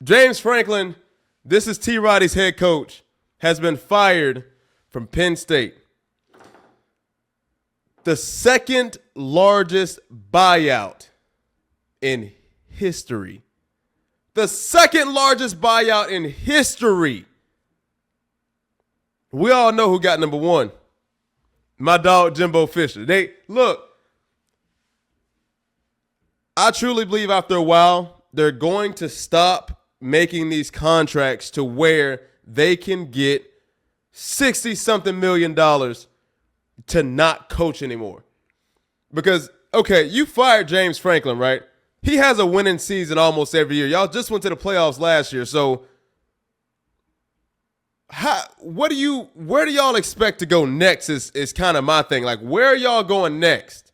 James Franklin, this is T. Roddy's head coach, has been fired from Penn State. The second largest buyout in history. The second largest buyout in history. We all know who got number one. My dog, Jimbo Fisher. I truly believe after a while, they're going to stop making these contracts to where they can get $60-something million to not coach anymore. Because, okay, you fired James Franklin, right? He has a winning season almost every year. Y'all just went to the playoffs last year. So where do y'all expect to go next is kind of my thing. Like, where are y'all going next?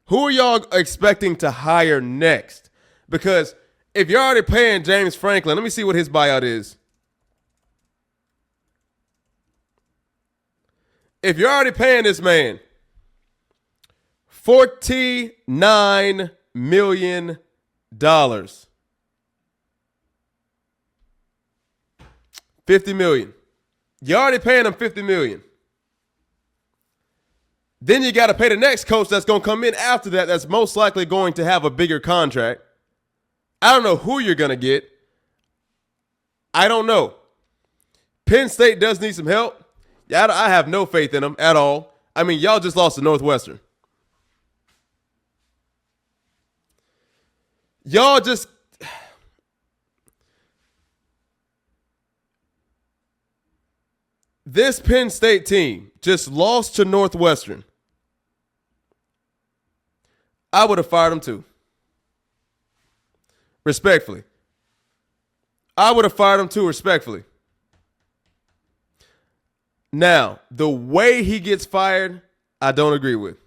Who are y'all expecting to hire next? Because if you're already paying James Franklin, let me see what his buyout is. If you're already paying this man $49 million, $50 million. You're already paying him $50 million. Then you got to pay the next coach that's going to come in after that that's most likely going to have a bigger contract. I don't know who you're going to get. I don't know. Penn State does need some help. I have no faith in them at all. I mean, y'all just lost to Northwestern. Y'all just – this Penn State team just lost to Northwestern. I would have fired them too. Respectfully. I would have fired him too, respectfully. Now, the way he gets fired, I don't agree with.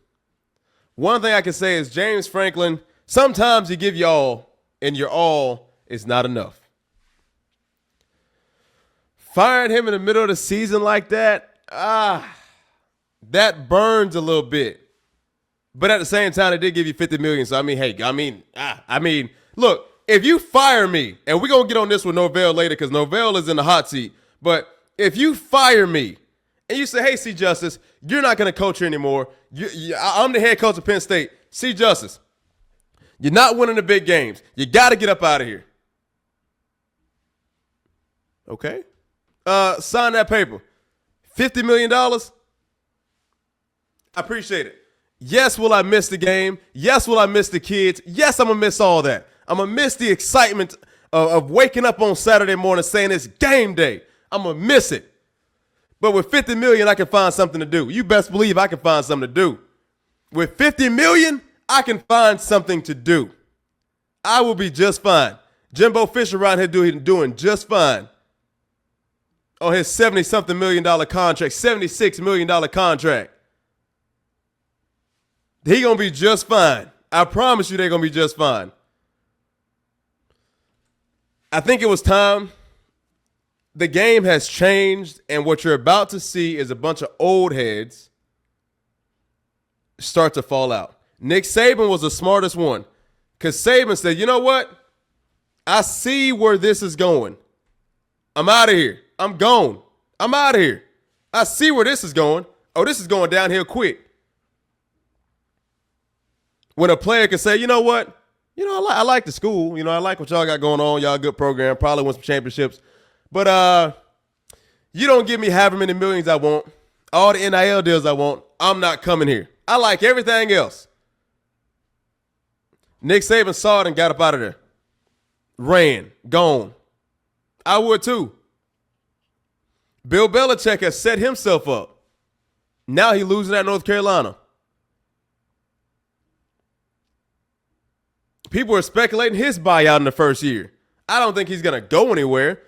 One thing I can say is James Franklin, sometimes you give you all, and your all is not enough. Firing him in the middle of the season like that, that burns a little bit. But at the same time, they did give you $50 million. So, look, if you fire me, and we're going to get on this with Norvell later because Norvell is in the hot seat, but if you fire me and you say, hey, C. Justice, you're not going to coach here anymore. I'm the head coach of Penn State. C. Justice, you're not winning the big games. You got to get up out of here. Okay. Sign that paper. $50 million? I appreciate it. Yes, will I miss the game? Yes, will I miss the kids? Yes, I'm going to miss all that. I'm going to miss the excitement of waking up on Saturday morning saying it's game day. I'm going to miss it. But with $50 million, I can find something to do. You best believe I can find something to do. With $50 million, I can find something to do. I will be just fine. Jimbo Fisher around here doing just fine. On his $70-something million contract, $76 million contract. He going to be just fine. I promise you they're going to be just fine. I think it was time. The game has changed, and what you're about to see is a bunch of old heads start to fall out. Nick Saban was the smartest one because Saban said, you know what? I see where this is going. I'm out of here. I'm gone. I'm out of here. I see where this is going. Oh, this is going downhill quick. When a player can say, you know what? I like the school. I like what y'all got going on. Y'all good program. Probably won some championships. But you don't give me however many millions I want. All the NIL deals I want. I'm not coming here. I like everything else. Nick Saban saw it and got up out of there. Ran. Gone. I would too. Bill Belichick has set himself up. Now he's losing at North Carolina. People are speculating his buyout in the first year. I don't think he's going to go anywhere.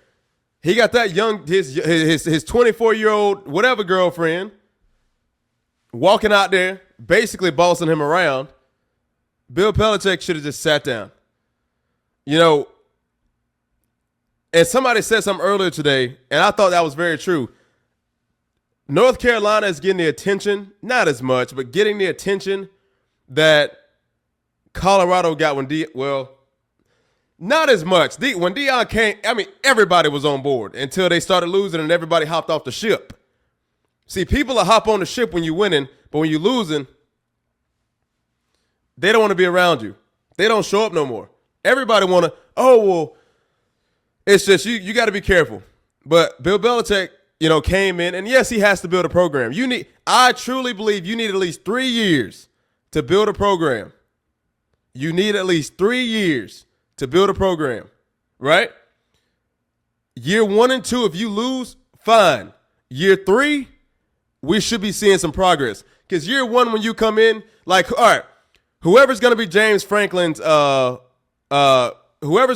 He got that young, his 24-year-old whatever girlfriend walking out there, basically bossing him around. Bill Belichick should have just sat down. And somebody said something earlier today, and I thought that was very true. North Carolina is getting the attention, not as much, but getting the attention that Colorado got when Not as much. When Deion came, I mean, everybody was on board until they started losing and everybody hopped off the ship. See, people will hop on the ship when you're winning, but when you're losing, they don't want to be around you. They don't show up no more. Everybody want to, it's just you got to be careful. But Bill Belichick, came in, and yes, he has to build a program. I truly believe you need at least 3 years to build a program. You need at least 3 years to build a program, right? Year 1 and 2, if you lose, fine. Year 3, we should be seeing some progress. Because year 1, when you come in, all right, whoever's going to be James Franklin's, whoever's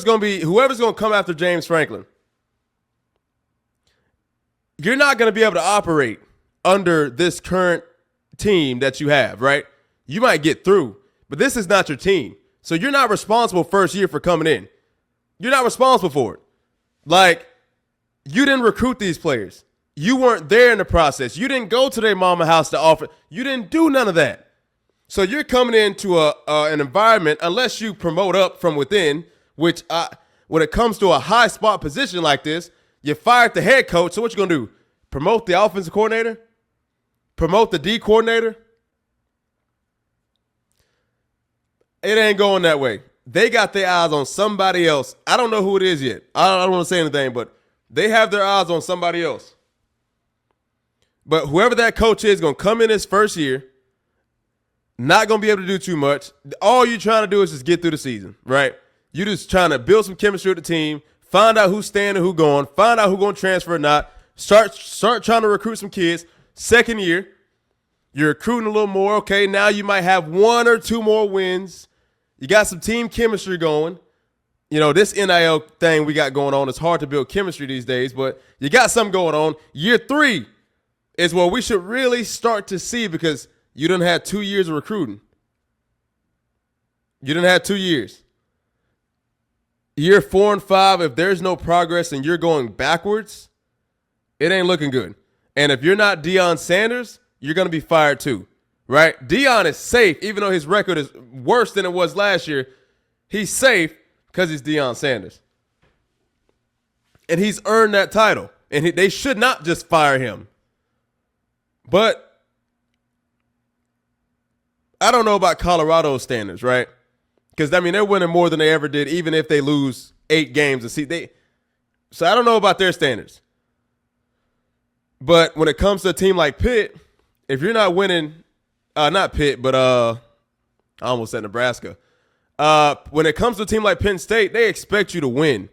going to come after James Franklin, you're not going to be able to operate under this current team that you have, right? You might get through, but this is not your team. So you're not responsible first year for coming in. You're not responsible for it. You didn't recruit these players. You weren't there in the process. You didn't go to their mama house to offer. You didn't do none of that. So you're coming into an environment, unless you promote up from within, which when it comes to a high spot position like this, you fired the head coach. So what you going to do? Promote the offensive coordinator? Promote the D coordinator? It ain't going that way. They got their eyes on somebody else. I don't know who it is yet. I don't want to say anything, but they have their eyes on somebody else. But whoever that coach is going to come in his first year, not going to be able to do too much. All you're trying to do is just get through the season, right? You're just trying to build some chemistry with the team, find out who's staying and who's going, find out who's going to transfer or not, start trying to recruit some kids. Second year, you're recruiting a little more. Okay, now you might have 1 or 2 more wins. You got some team chemistry going. This NIL thing we got going on, it's hard to build chemistry these days, but you got something going on. Year 3 is what we should really start to see, because you done had 2 years of recruiting. You done had 2 years. Year 4 and 5, if there's no progress and you're going backwards, it ain't looking good. And if you're not Deion Sanders, you're going to be fired too, right? Deion is safe, even though his record is worse than it was last year. He's safe because he's Deion Sanders. And he's earned that title. And they should not just fire him. But I don't know about Colorado's standards, right? Because, they're winning more than they ever did, even if they lose 8 games. So I don't know about their standards. But when it comes to a team like Pitt, if you're not winning, not Pitt, but I almost said Nebraska. When it comes to a team like Penn State, they expect you to win.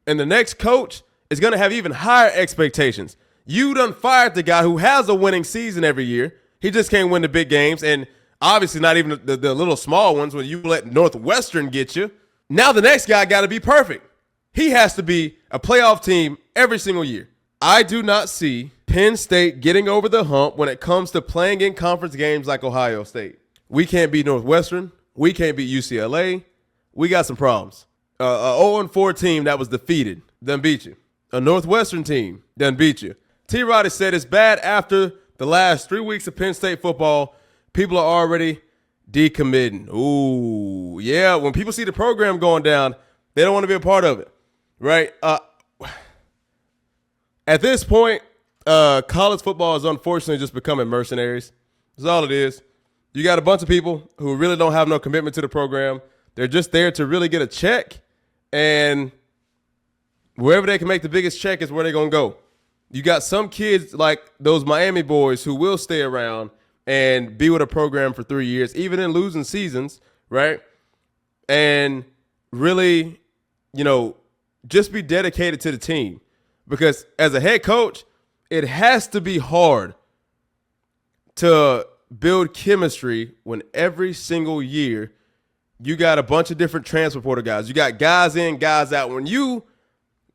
And the next coach is going to have even higher expectations. You done fired the guy who has a winning season every year. He just can't win the big games. And obviously not even the little small ones when you let Northwestern get you. Now the next guy got to be perfect. He has to be a playoff team every single year. I do not see Penn State getting over the hump when it comes to playing in conference games like Ohio State. We can't beat Northwestern. We can't beat UCLA. We got some problems. A 0-4 team that was defeated done beat you. A Northwestern team done beat you. T-Roddy said it's bad after the last 3 weeks of Penn State football. People are already decommitting. Ooh, yeah. When people see the program going down, they don't want to be a part of it, right? At this point, college football is unfortunately just becoming mercenaries. That's all it is. You got a bunch of people who really don't have no commitment to the program. They're just there to really get a check, and wherever they can make the biggest check is where they're going to go. You got some kids like those Miami boys who will stay around and be with a program for 3 years, even in losing seasons, right? And really, just be dedicated to the team. Because as a head coach, it has to be hard to build chemistry when every single year you got a bunch of different transfer portal guys. You got guys in, guys out. When you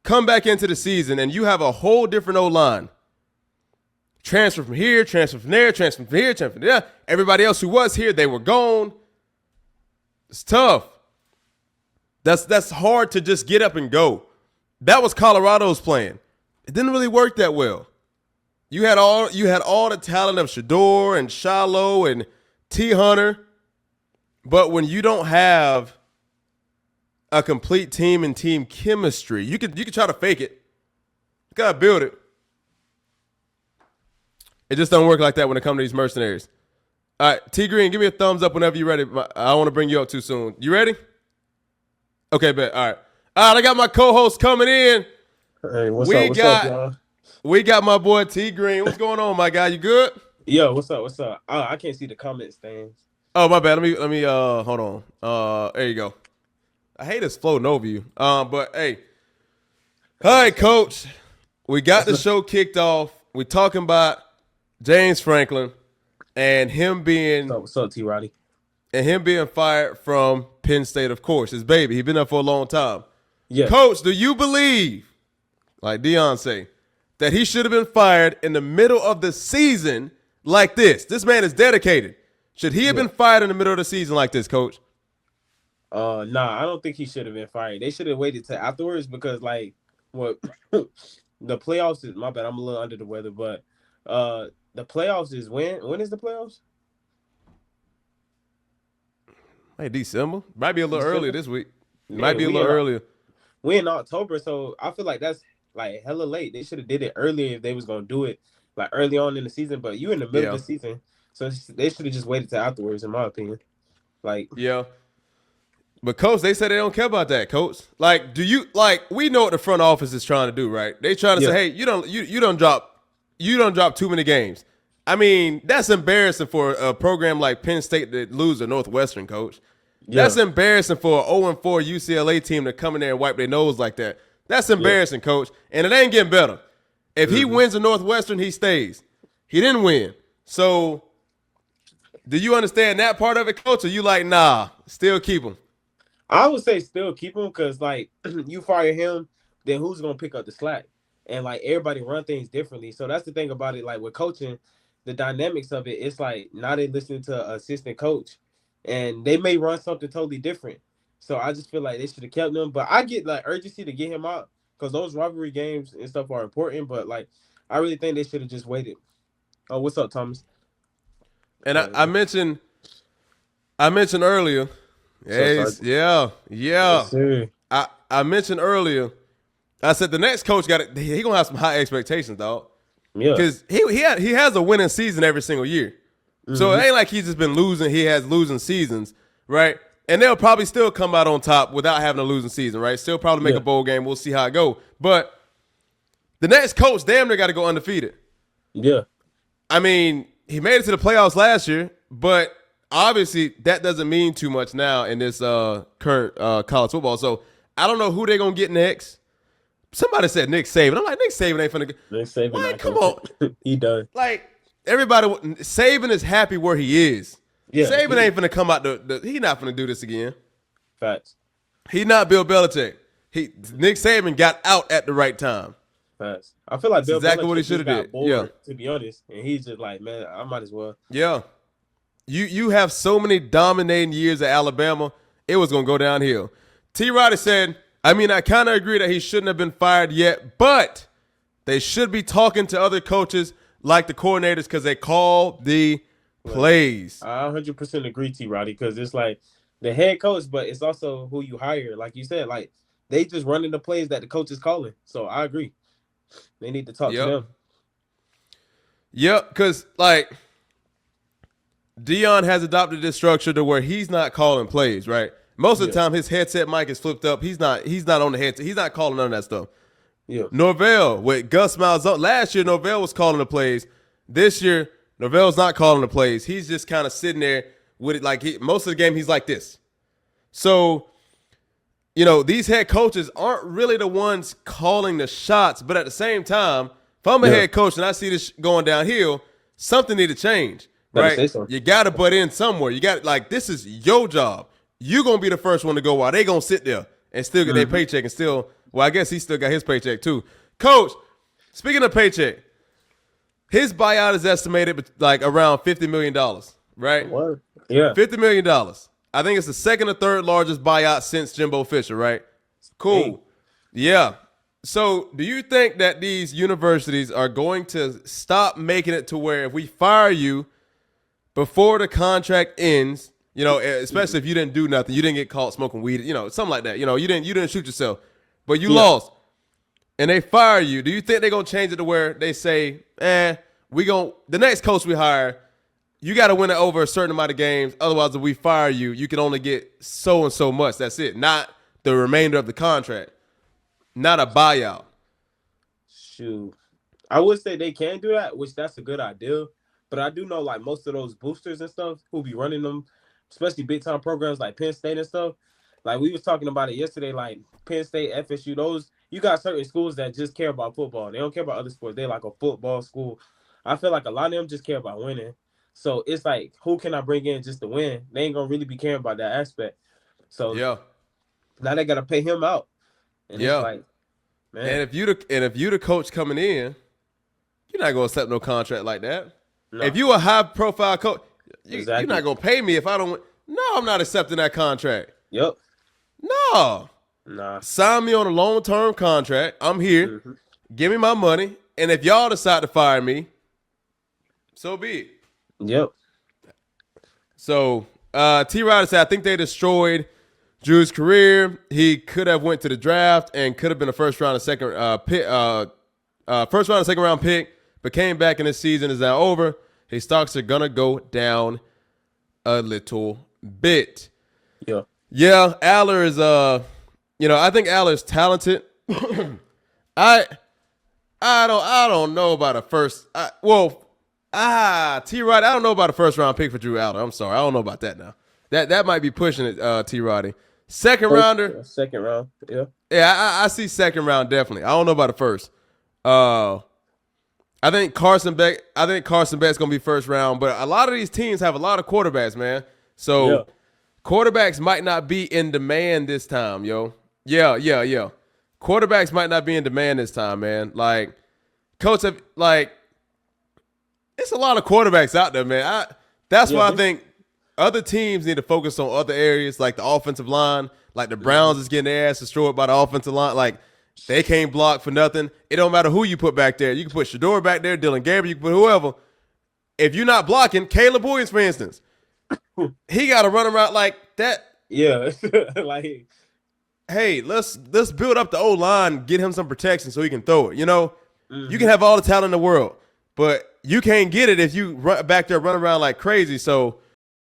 come back into the season and you have a whole different O-line, transfer from here, transfer from there, transfer from here, transfer from there. Everybody else who was here, they were gone. It's tough. That's hard to just get up and go. That was Colorado's plan. It didn't really work that well. You had all the talent of Shador and Shiloh and T. Hunter, but when you don't have a complete team and team chemistry. You could try to fake it. You gotta build it. It just don't work like that when it comes to these mercenaries. All right, T Green, give me a thumbs up whenever you're ready. I don't want to bring you up too soon. You ready? Okay, bet. All right. I got my co-host coming in. Hey, what's up, y'all? We got my boy T Green. What's going on, my guy? You good? Yo, what's up? I can't see the comments things. Oh, my bad. Let me hold on. There you go. I hate this floating over you. But hey. All right, coach. We got the show kicked off. We talking about James Franklin and him being What's up, T Roddy? And him being fired from Penn State, of course. His baby. He's been there for a long time. Yeah. Coach, do you believe, like Deion say, that he should have been fired in the middle of the season like this? This man is dedicated. Should he have been fired in the middle of the season like this, Coach? Nah, I don't think he should have been fired. They should have waited till afterwards because, like, what the playoffs is. My bad, I'm a little under the weather, but the playoffs is when? When is the playoffs? Hey, December. Might be a little earlier this week. Man, Might be a little earlier. We in October, so I feel like that's like hella late. They should have did it earlier if they was gonna do it like early on in the season. But you in the middle of the season, so they should have just waited till afterwards, in my opinion. Like, yeah. But Coach, they said they don't care about that, Coach. Like, we know what the front office is trying to do, right? They trying to say, hey, you don't drop too many games. I mean, that's embarrassing for a program like Penn State to lose to Northwestern, Coach. Yeah. That's embarrassing for an 0-4 UCLA team to come in there and wipe their nose like that. That's embarrassing, Coach. And it ain't getting better. If he wins at Northwestern, he stays. He didn't win. So, do you understand that part of it, Coach? Or you like, nah, still keep him? I would say still keep him because, like, you fire him, then who's going to pick up the slack? And, like, everybody run things differently. So, that's the thing about it. Like, with coaching, the dynamics of it, it's like now they listening to an assistant coach. And they may run something totally different. So I just feel like they should have kept him. But I get like urgency to get him out because those rivalry games and stuff are important. But like, I really think they should have just waited. Oh, what's up, Thomas? And I mentioned earlier. Yes, yeah. Yes, I mentioned earlier. I said the next coach he gonna have some high expectations, dog. Yeah, because he has a winning season every single year. So it ain't like he's just been losing. He has losing seasons, right? And they'll probably still come out on top without having a losing season, right? Still probably make a bowl game. We'll see how it go. But the next coach, damn near got to go undefeated. Yeah. I mean, he made it to the playoffs last year, but obviously that doesn't mean too much now in this current college football. So I don't know who they're going to get next. Somebody said Nick Saban. I'm like, Nick Saban ain't finna get. Nick Saban. Like, come on. He done. Like, everybody, Saban is happy where he is. Yeah, Saban ain't finna come out he not finna do this again. Facts. He not Bill Belichick. Nick Saban got out at the right time. Facts. I feel like Bill exactly Belichick what he should have did. Bored, to be honest, and he's just like, man, I might as well. Yeah. You have so many dominating years at Alabama, it was gonna go downhill. T. Roddy said, I mean, I kind of agree that he shouldn't have been fired yet, but they should be talking to other coaches like the coordinators because they call the plays. I 100% agree, T. Roddy, because it's like the head coach, but it's also who you hire. Like you said, like they just running the plays that the coach is calling. So I agree. They need to talk to them. Yep, because like Deion has adopted this structure to where he's not calling plays, right? Most of the time, his headset mic is flipped up. He's not on the headset. He's not calling none of that stuff. Yeah. Norvell with Gus Malzahn. Last year, Norvell was calling the plays. This year, Norvell's not calling the plays. He's just kind of sitting there with it. Like most of the game, he's like this. So, these head coaches aren't really the ones calling the shots. But at the same time, if I'm a head coach and I see this going downhill, something need to change, right? So. You got to butt in somewhere. You got this is your job. You're going to be the first one to go while they going to sit there and still get their paycheck and still, well, I guess he still got his paycheck too. Coach, speaking of paycheck, his buyout is estimated like around $50 million, right? What? Yeah. $50 million. I think it's the second or third largest buyout since Jimbo Fisher, right? Cool. Hey. Yeah. So do you think that these universities are going to stop making it to where if we fire you before the contract ends, You know, especially if you didn't do nothing, you didn't get caught smoking weed, you know, something like that. You know, you didn't shoot yourself, but you lost, and they fire you. Do you think they're gonna change it to where they say, the next coach we hire, you got to win it over a certain amount of games. Otherwise, if we fire you, you can only get so and so much. That's it. Not the remainder of the contract. Not a buyout. Shoot. I would say they can do that, which that's a good idea. But I do know like most of those boosters and stuff who be running them, especially big time programs like Penn State and stuff. Like we was talking about it yesterday, like Penn State, FSU, those you got certain schools that just care about football. They don't care about other sports. They're like a football school. I feel like a lot of them just care about winning. So it's like, who can I bring in just to win? They ain't gonna really be caring about that aspect. So now they gotta pay him out. And it's like, man. And if you the coach coming in, you're not gonna accept no contract like that. No. If you a high profile coach, you're not gonna pay me if I don't. No, I'm not accepting that contract. Yep. No. Nah. Sign me on a long term contract. I'm here. Mm-hmm. Give me my money. And if y'all decide to fire me, so be it. Yep. So T. Ryder said, I think they destroyed Drew's career. He could have went to the draft and could have been a first round and second round pick, but came back and his season is now over. His stocks are gonna go down a little bit. Yeah. Yeah, Aller is I think Aller is talented. I don't know about a first T. Roddy, I don't know about a first round pick for Drew Aller. I'm sorry. I don't know about that now. That might be pushing it, T. Roddy. Second rounder. Second round, yeah. Yeah, I see second round definitely. I don't know about the first. I think Carson Beck's gonna be first round, but a lot of these teams have a lot of quarterbacks, man. So quarterbacks might not be in demand this time, yo. Yeah. Quarterbacks might not be in demand this time, man. Like, it's a lot of quarterbacks out there, man. That's why I think other teams need to focus on other areas, like the offensive line. Like the Browns is getting their ass destroyed by the offensive line. Like, they can't block for nothing. It don't matter who you put back there. You can put Shador back there, Dylan Gabriel, you can put whoever. If you're not blocking, Caleb Williams, for instance, he got to run around like that. Yeah, like, hey, let's build up the O-line, get him some protection so he can throw it. You know, you can have all the talent in the world, but you can't get it if you run back there, run around like crazy. So